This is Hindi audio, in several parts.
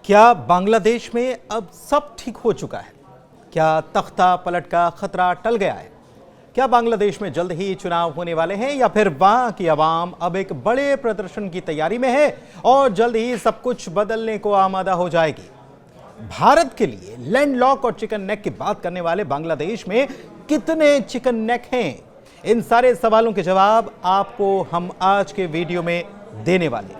क्या बांग्लादेश में अब सब ठीक हो चुका है? क्या तख्ता पलट का खतरा टल गया है? क्या बांग्लादेश में जल्द ही चुनाव होने वाले हैं या फिर वहां की आवाम अब एक बड़े प्रदर्शन की तैयारी में है और जल्द ही सब कुछ बदलने को आमादा हो जाएगी? भारत के लिए लैंडलॉक और चिकन नेक की बात करने वाले बांग्लादेश में कितने चिकन नेक हैं? इन सारे सवालों के जवाब आपको हम आज के वीडियो में देने वाले।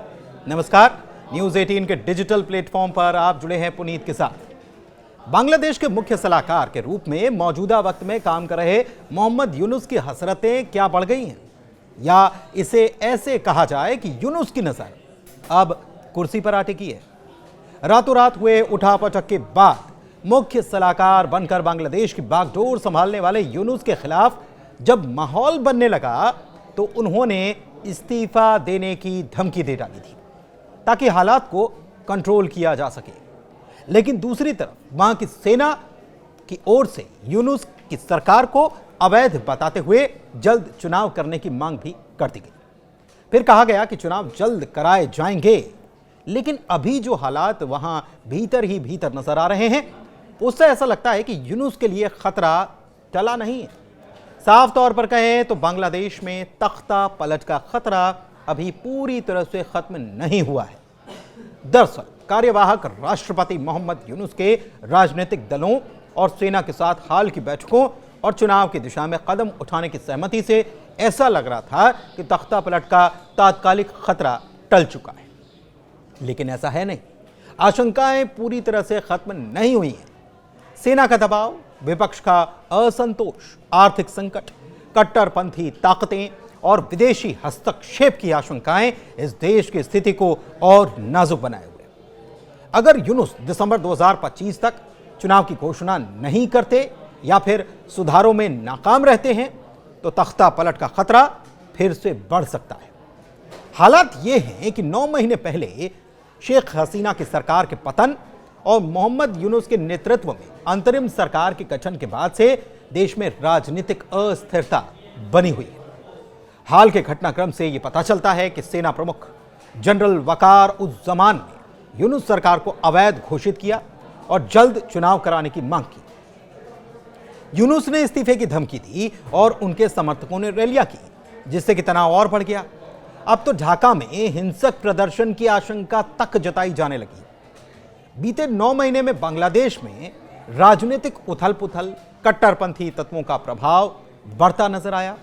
नमस्कार, न्यूज 18 के डिजिटल प्लेटफॉर्म पर आप जुड़े हैं पुनीत के साथ। बांग्लादेश के मुख्य सलाहकार के रूप में मौजूदा वक्त में काम कर रहे मोहम्मद यूनुस की हसरतें क्या बढ़ गई हैं, या इसे ऐसे कहा जाए कि यूनुस की नजर अब कुर्सी पर आ टिकी है। रातों रात हुए उठापटक के बाद मुख्य सलाहकार बनकर बांग्लादेश की बागडोर संभालने वाले यूनुस के खिलाफ जब माहौल बनने लगा तो उन्होंने इस्तीफा देने की धमकी दे डाली थी ताकि हालात को कंट्रोल किया जा सके। लेकिन दूसरी तरफ वहां की सेना की ओर से यूनुस की सरकार को अवैध बताते हुए जल्द चुनाव करने की मांग भी कर दी गई। फिर कहा गया कि चुनाव जल्द कराए जाएंगे, लेकिन अभी जो हालात वहां भीतर ही भीतर नजर आ रहे हैं उससे ऐसा लगता है कि यूनुस के लिए खतरा टला नहीं है। साफ तौर पर कहें तो बांग्लादेश में तख्ता पलट का खतरा अभी पूरी तरह से खत्म नहीं हुआ है। दरअसल कार्यवाहक राष्ट्रपति मोहम्मद यूनुस के राजनीतिक दलों और सेना के साथ हाल की बैठकों और चुनाव की दिशा में कदम उठाने की सहमति से ऐसा लग रहा था कि तख्ता पलट का तात्कालिक खतरा टल चुका है, लेकिन ऐसा है नहीं। आशंकाएं पूरी तरह से खत्म नहीं हुई हैं। सेना का दबाव, विपक्ष का असंतोष, आर्थिक संकट, कट्टरपंथी ताकतें और विदेशी हस्तक्षेप की आशंकाएं इस देश की स्थिति को और नाजुक बनाए हुए। अगर यूनुस दिसंबर 2025 तक चुनाव की घोषणा नहीं करते या फिर सुधारों में नाकाम रहते हैं तो तख्ता पलट का खतरा फिर से बढ़ सकता है। हालात ये हैं कि 9 महीने पहले शेख हसीना की सरकार के पतन और मोहम्मद यूनुस के नेतृत्व में अंतरिम सरकार के गठन के बाद से देश में राजनीतिक अस्थिरता बनी हुई है। हाल के घटनाक्रम से यह पता चलता है कि सेना प्रमुख जनरल वकार उज जमान ने यूनुस सरकार को अवैध घोषित किया और जल्द चुनाव कराने की मांग की। यूनुस ने इस्तीफे की धमकी दी और उनके समर्थकों ने रैलियां की, जिससे कि तनाव और बढ़ गया। अब तो ढाका में हिंसक प्रदर्शन की आशंका तक जताई जाने लगी। बीते 9 महीने में बांग्लादेश में राजनीतिक उथल पुथल, कट्टरपंथी तत्वों का प्रभाव बढ़ता नजर आया।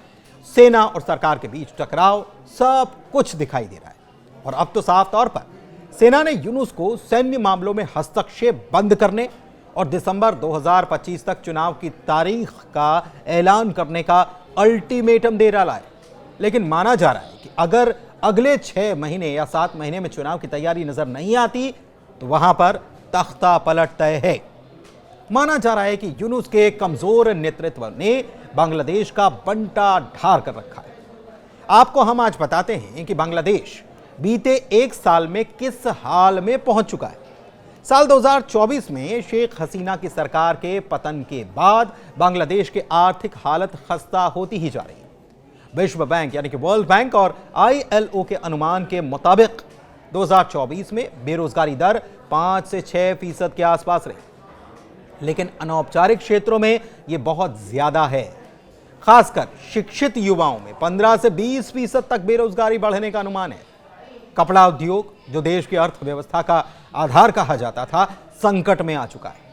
सेना और सरकार के बीच टकराव, सब कुछ दिखाई दे रहा है। और अब तो साफ तौर पर सेना ने यूनुस को सैन्य मामलों में हस्तक्षेप बंद करने और दिसंबर 2025 तक चुनाव की तारीख का ऐलान करने का अल्टीमेटम दे डाला है। लेकिन माना जा रहा है कि अगर अगले 6 महीने या 7 महीने में चुनाव की तैयारी नजर नहीं आती तो वहां पर तख्ता पलट तय है। माना जा रहा है कि यूनुस के कमजोर नेतृत्व ने बांग्लादेश का बंटा ढार कर रखा है। आपको हम आज बताते हैं कि बांग्लादेश बीते 1 साल में किस हाल में पहुंच चुका है। साल 2024 में शेख हसीना की सरकार के पतन के बाद बांग्लादेश की आर्थिक हालत खस्ता होती ही जा रही है। विश्व बैंक यानी कि वर्ल्ड बैंक और ILO के अनुमान के मुताबिक 2024 में बेरोजगारी दर 5 से 6% के आसपास रही, लेकिन अनौपचारिक क्षेत्रों में यह बहुत ज्यादा है। खासकर शिक्षित युवाओं में 15 से 20% तक बेरोजगारी बढ़ने का अनुमान है। कपड़ा उद्योग, जो देश की अर्थव्यवस्था का आधार कहा जाता था, संकट में आ चुका है।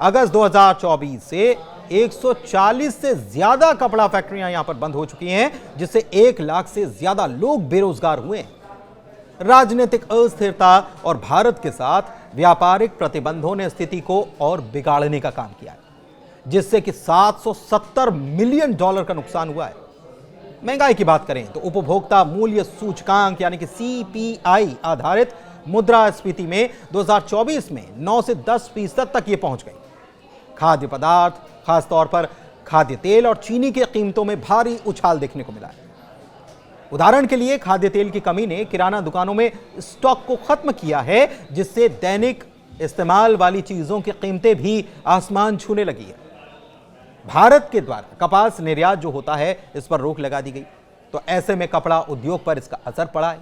अगस्त 2024 से 140 से ज्यादा कपड़ा फैक्ट्रियां यहां पर बंद हो चुकी हैं, जिससे 1 लाख से ज्यादा लोग बेरोजगार हुए हैं। राजनीतिक अस्थिरता और भारत के साथ व्यापारिक प्रतिबंधों ने स्थिति को और बिगाड़ने का काम किया है, जिससे कि $770 मिलियन का नुकसान हुआ है। महंगाई की बात करें तो उपभोक्ता मूल्य सूचकांक यानी कि CPI आधारित मुद्रास्फीति में 2024 में 9 से 10% तक ये पहुंच गई। खाद्य पदार्थ, खासतौर पर खाद्य तेल और चीनी की कीमतों में भारी उछाल देखने को मिला है। उदाहरण के लिए खाद्य तेल की कमी ने किराना दुकानों में स्टॉक को खत्म किया है, जिससे दैनिक इस्तेमाल वाली चीजों की कीमतें भी आसमान छूने लगी है। भारत के द्वारा कपास निर्यात जो होता है, इस पर रोक लगा दी गई, तो ऐसे में कपड़ा उद्योग पर इसका असर पड़ा है,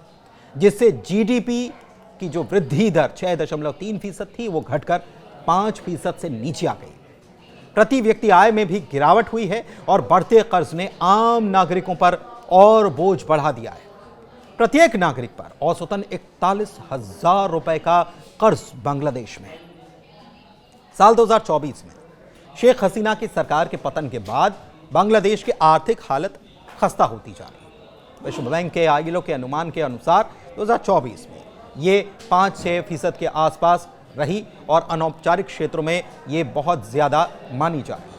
जिससे GDP की जो वृद्धि दर 6.3% थी वो घटकर 5% से नीचे आ गई। प्रति व्यक्ति आय में भी गिरावट हुई है और बढ़ते कर्ज ने आम नागरिकों पर और बोझ बढ़ा दिया है। प्रत्येक नागरिक पर औसतन 41,000 रुपए का कर्ज बांग्लादेश में है। साल 2024 में शेख हसीना की सरकार के पतन के बाद बांग्लादेश की आर्थिक हालत खस्ता होती जा रही है। विश्व बैंक के आईएलओ के अनुमान के अनुसार 2024 में ये 5-6% के आसपास रही और अनौपचारिक क्षेत्रों में ये बहुत ज्यादा मानी जा रही है।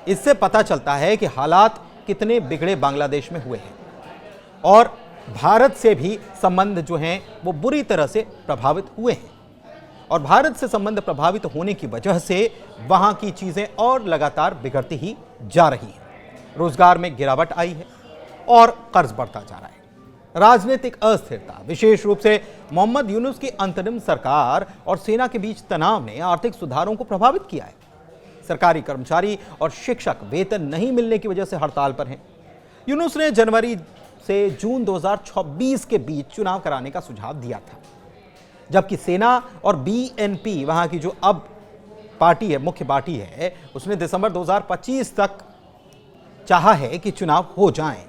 इससे पता चलता है कि हालात कितने बिगड़े बांग्लादेश में हुए हैं और भारत से भी संबंध जो हैं वो बुरी तरह से प्रभावित हुए हैं और भारत से संबंध प्रभावित होने की वजह से वहां की चीजें और लगातार बिगड़ती ही जा रही हैं। रोजगार में गिरावट आई है और कर्ज बढ़ता जा रहा है। राजनीतिक अस्थिरता, विशेष रूप से मोहम्मद यूनुस की अंतरिम सरकार और सेना के बीच तनाव ने आर्थिक सुधारों को प्रभावित किया है। सरकारी कर्मचारी और शिक्षक वेतन नहीं मिलने की वजह से हड़ताल पर हैं। यूनुस ने जनवरी से जून 2026 के बीच चुनाव कराने का सुझाव दिया था, जबकि सेना और बीएनपी वहां की जो अब पार्टी है, मुख्य पार्टी है, उसने दिसंबर 2025 तक चाहा है कि चुनाव हो जाएं।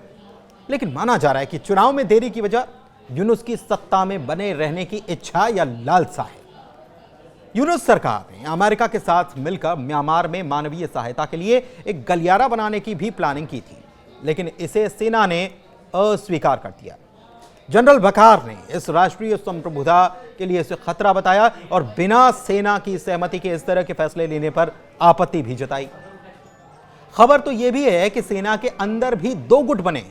लेकिन माना जा रहा है कि चुनाव में देरी की वजह यूनुस की सत्ता में बने रहने की इच्छा या लालसा है। यूनुस सरकार ने अमेरिका के साथ मिलकर म्यांमार में मानवीय सहायता के लिए एक गलियारा बनाने की भी प्लानिंग की थी, लेकिन इसे सेना ने अस्वीकार कर दिया। जनरल बकार ने इस राष्ट्रीय संप्रभुता के लिए इसे खतरा बताया और बिना सेना की सहमति के इस तरह के फैसले लेने पर आपत्ति भी जताई। खबर तो यह भी है कि सेना के अंदर भी दो गुट बने।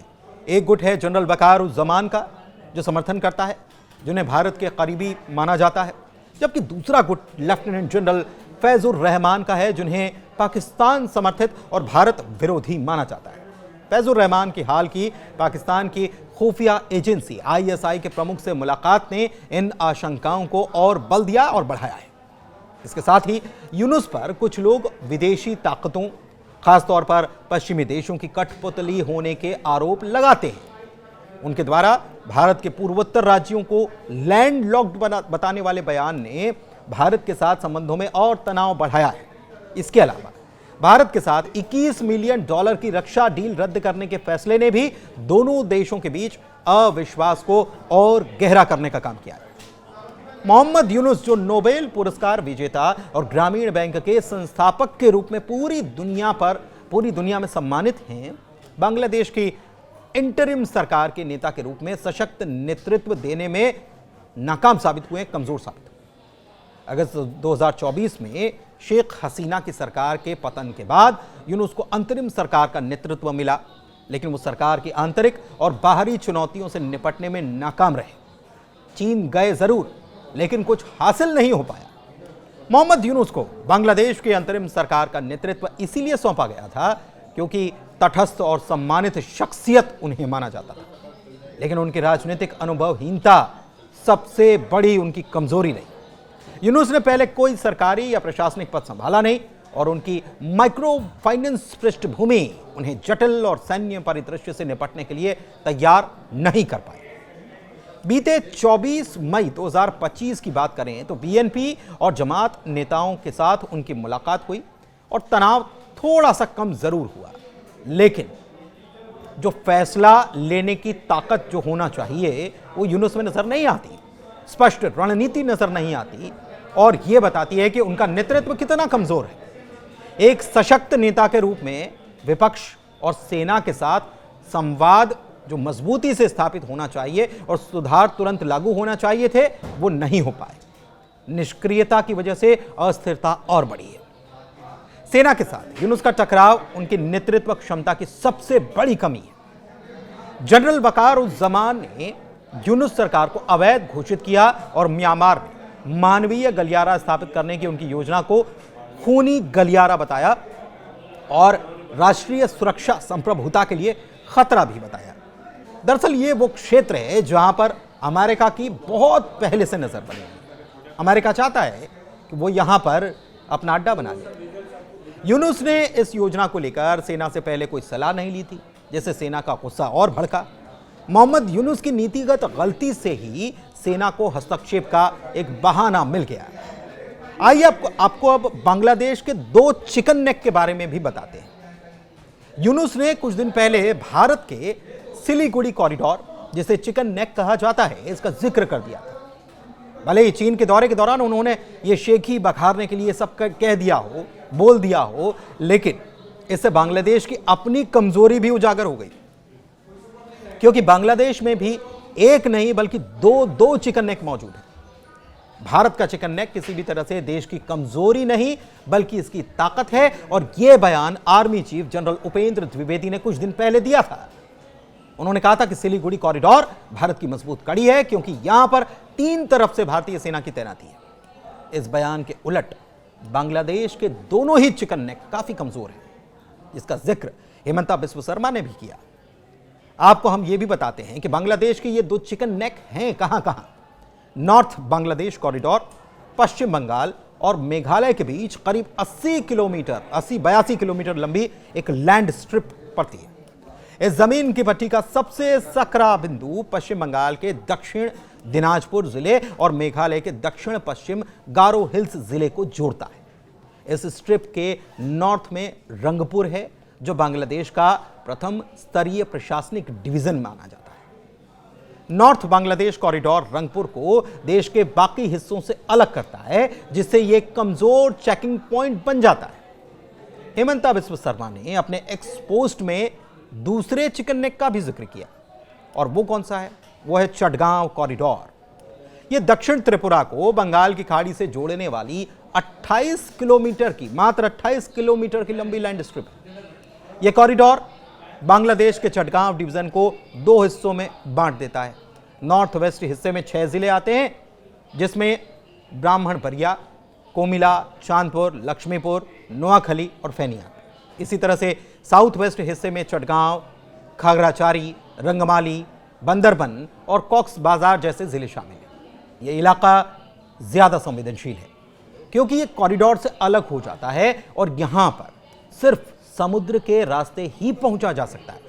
एक गुट है जनरल वकार उस जमान का, जो समर्थन करता है, जिन्हें भारत के करीबी माना जाता है, जबकि दूसरा गुट लेफ्टिनेंट जनरल फैजुर रहमान का है, जिन्हें पाकिस्तान समर्थित और भारत विरोधी माना जाता है। फैजुर रहमान की हाल की पाकिस्तान की खुफिया एजेंसी आईएसआई के प्रमुख से मुलाकात ने इन आशंकाओं को और बल दिया और बढ़ाया है। इसके साथ ही यूनुस पर कुछ लोग विदेशी ताकतों, खासतौर पर पश्चिमी देशों की कठपुतली होने के आरोप लगाते हैं। उनके द्वारा भारत के पूर्वोत्तर राज्यों को लैंडलॉक्ड बताने वाले बयान ने भारत के साथ संबंधों में और तनाव बढ़ाया है। इसके अलावा भारत के साथ $21 मिलियन की रक्षा डील रद्द करने के फैसले ने भी दोनों देशों के बीच अविश्वास को और गहरा करने का काम किया है। मोहम्मद यूनुस, जो नोबेल पुरस्कार विजेता और ग्रामीण बैंक के संस्थापक के रूप में पूरी दुनिया में सम्मानित हैं, बांग्लादेश की इंटरिम सरकार के नेता के रूप में सशक्त नेतृत्व देने में नाकाम साबित हुए, कमजोर साबित हुए। अगस्त 2024 में शेख हसीना की सरकार के पतन के बाद यूनुस को अंतरिम सरकार का नेतृत्व मिला, लेकिन वो सरकार की आंतरिक और बाहरी चुनौतियों से निपटने में नाकाम रहे। चीन गए जरूर, लेकिन कुछ हासिल नहीं हो पाया। मोहम्मद यूनुस को बांग्लादेश की अंतरिम सरकार का नेतृत्व इसीलिए सौंपा गया था क्योंकि तटस्थ और सम्मानित शख्सियत उन्हें माना जाता था, लेकिन उनकी राजनीतिक अनुभवहीनता सबसे बड़ी उनकी कमजोरी रही। यूनुस ने पहले कोई सरकारी या प्रशासनिक पद संभाला नहीं और उनकी माइक्रो फाइनेंस पृष्ठभूमि उन्हें जटिल और सैन्य परिदृश्य से निपटने के लिए तैयार नहीं कर पाई। बीते 24 मई 2025 की बात करें तो बीएनपी और जमात नेताओं के साथ उनकी मुलाकात हुई और तनाव थोड़ा सा कम जरूर हुआ, लेकिन जो फैसला लेने की ताकत जो होना चाहिए वो यूनुस में नजर नहीं आती। स्पष्ट रणनीति नजर नहीं आती और यह बताती है कि उनका नेतृत्व कितना कमजोर है। एक सशक्त नेता के रूप में विपक्ष और सेना के साथ संवाद जो मजबूती से स्थापित होना चाहिए और सुधार तुरंत लागू होना चाहिए थे, वो नहीं हो पाए। निष्क्रियता की वजह से अस्थिरता और बढ़ी है। सेना के साथ यूनुस का टकराव उनकी नेतृत्व क्षमता की सबसे बड़ी कमी है। जनरल वकार उस जमान ने यूनुस सरकार को अवैध घोषित किया और म्यांमार में मानवीय गलियारा स्थापित करने की उनकी योजना को खूनी गलियारा बताया और राष्ट्रीय सुरक्षा संप्रभुता के लिए खतरा भी बताया। दरअसल ये वो क्षेत्र है जहां पर अमेरिका की बहुत पहले से नजर बनी है। अमेरिका चाहता है कि वो यहां पर अपना अड्डा बना ले। यूनुस ने इस योजना को लेकर सेना से पहले कोई सलाह नहीं ली थी, जिससे सेना का गुस्सा और भड़का। मोहम्मद यूनुस की नीतिगत गलती से ही सेना को हस्तक्षेप का एक बहाना मिल गया है। आइए आपको अब बांग्लादेश के 2 चिकन नेक के बारे में भी बताते हैं। यूनुस ने कुछ दिन पहले भारत के सिलीगुड़ी कॉरिडोर, जिसे चिकन नेक कहा जाता है, इसका जिक्र कर दिया था। भले ही चीन के दौरे के दौरान उन्होंने ये शेखी बखारने के लिए सब कह दिया हो, बोल दिया हो, लेकिन इससे बांग्लादेश की अपनी कमजोरी भी उजागर हो गई, क्योंकि बांग्लादेश में भी एक नहीं बल्कि दो चिकन नेक मौजूद है। भारत का चिकन नेक किसी भी तरह से देश की कमजोरी नहीं बल्कि इसकी ताकत है, और यह बयान army chief general Upendra Dwivedi ने कुछ दिन पहले दिया था। उन्होंने कहा था कि सिलीगुड़ी कॉरिडोर भारत की मजबूत कड़ी है, क्योंकि यहां पर 3 तरफ से भारतीय सेना की तैनाती है। इस बयान के उलट बांग्लादेश के दोनों ही चिकन नेक काफी कमजोर हैं, जिसका जिक्र हेमंता बिस्व शर्मा ने भी किया। आपको हम यह भी बताते हैं कि बांग्लादेश के ये 2 चिकन नेक हैं कहां। नॉर्थ बांग्लादेश कॉरिडोर पश्चिम बंगाल और मेघालय के बीच करीब 82 किलोमीटर लंबी एक लैंड स्ट्रिप पड़ती है। इस जमीन की पट्टी का सबसे सकरा बिंदु पश्चिम बंगाल के दक्षिण दिनाजपुर जिले और मेघालय के दक्षिण पश्चिम गारो हिल्स जिले को जोड़ता है। इस स्ट्रिप के नॉर्थ में रंगपुर है, जो बांग्लादेश का प्रथम स्तरीय प्रशासनिक डिवीजन माना जाता है। नॉर्थ बांग्लादेश कॉरिडोर रंगपुर को देश के बाकी हिस्सों से अलग करता है, जिससे यह कमजोर चेकिंग पॉइंट बन जाता है। हेमंता बिस्व शर्मा ने अपने एक्स पोस्ट में दूसरे चिकन नेक का भी जिक्र किया, और वो कौन सा है? वो है चटगांव कॉरिडोर। यह दक्षिण त्रिपुरा को बंगाल की खाड़ी से जोड़ने वाली 28 किलोमीटर की, मात्र 28 किलोमीटर की लंबी लैंड स्ट्रिप है। यह कॉरिडोर बांग्लादेश के चटगांव डिवीजन को 2 हिस्सों में बांट देता है। नॉर्थ वेस्ट हिस्से में 6 जिले आते हैं, जिसमें ब्राह्मणबरिया, कोमिला, चांदपुर, लक्ष्मीपुर, नोआखली और फेनी आते हैं। इसी तरह से साउथ वेस्ट हिस्से में चटगांव, खागराचारी, रंगमाली, बंदरबन और कॉक्स बाजार जैसे जिले शामिल हैं। यह इलाका ज्यादा संवेदनशील है, क्योंकि यह कॉरिडोर से अलग हो जाता है और यहां पर सिर्फ समुद्र के रास्ते ही पहुंचा जा सकता है।